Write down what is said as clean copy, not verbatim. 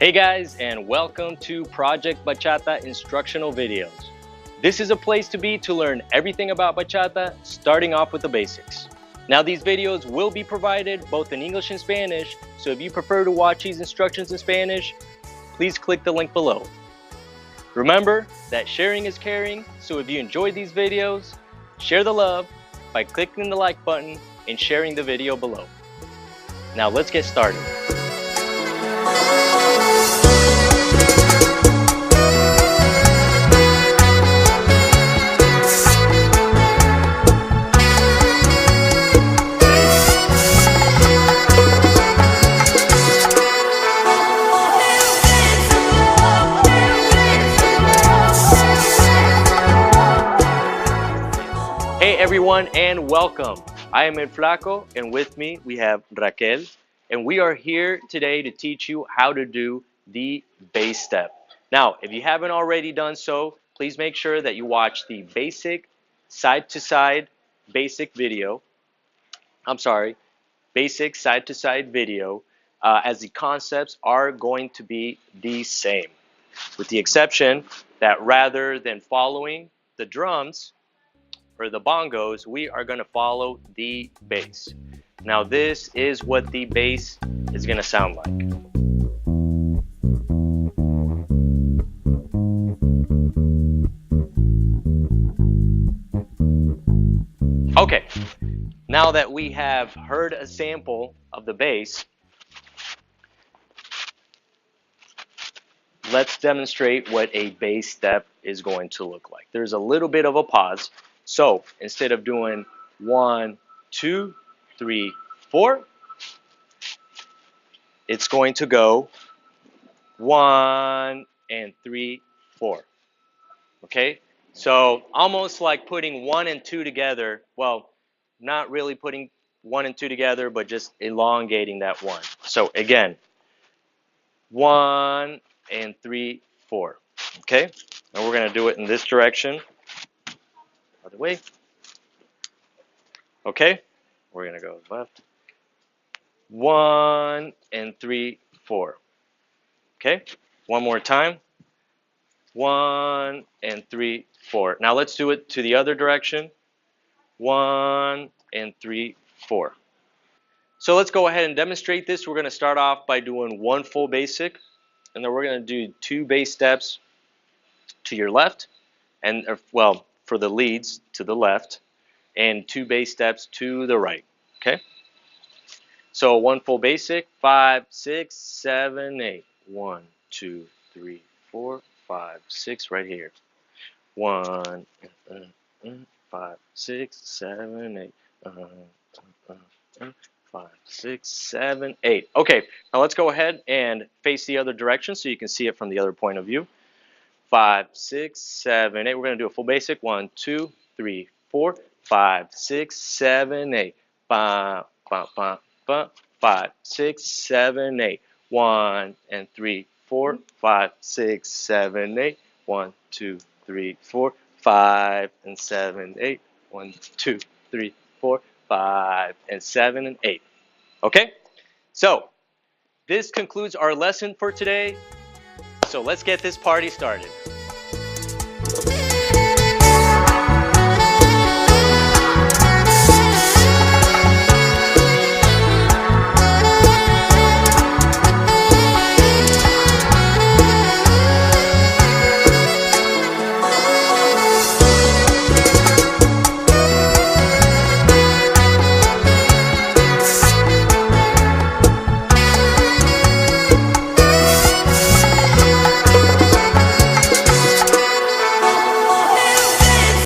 Hey guys, and welcome to Project Bachata instructional videos. This is a place to be to learn everything about bachata, starting off with the basics. Now these videos will be provided both in English and Spanish, so if you prefer to watch these instructions in Spanish, please click the link below. Remember that sharing is caring, so if you enjoyed these videos, share the love by clicking the like button and sharing the video below. Now let's get started. Hey everyone, and welcome. I am El Flaco, and with me we have Raquel, and we are here today to teach you how to do the bass step. Now, if you haven't already done so, please make sure that you watch the basic side-to-side basic video. Basic side-to-side video, as the concepts are going to be the same, with the exception that rather than following the drums or the bongos, we are going to follow the bass. Now this is what the bass is going to sound like. Okay, now that we have heard a sample of the bass, let's demonstrate what a bass step is going to look like. There's a little bit of a pause. So instead of doing 1, 2, 3, 4, it's going to go 1 and 3, 4. Okay? So almost like putting 1 and 2 together. Well, not really putting 1 and 2 together, but just elongating that 1. So again, 1 and 3, 4. Okay? And we're going to do it in this direction. Other way. Okay, we're gonna go left. 1 and 3, 4. Okay, one more time. 1 and 3, 4. Now let's do it to the other direction. 1 and 3, 4. So let's go ahead and demonstrate this. We're gonna start off by doing one full basic, and then we're gonna do 2 bass steps to your left, and well, for the leads to the left, and 2 bass steps to the right. Okay, so one full basic, 5, 6, 7, 8. 1, 2, 3, 4, 5, 6 right here. 1, 5, 6, 7, 8. 5, 6, 7, 8. Okay, now let's go ahead and face the other direction so you can see it from the other point of view. 5, 6, 7, 8. We're going to do a full basic. 1, 2, 3, 4, 5, 6, 7, 8. 5, 6, 7, 8. 1 and 3, 4, 5, 6, 7, 8. 1, 2, 3, 4, 5 and 7, 8. 1, 2, 3, 4, 5 and 7 and 8. Okay, so this concludes our lesson for today. So let's get this party started.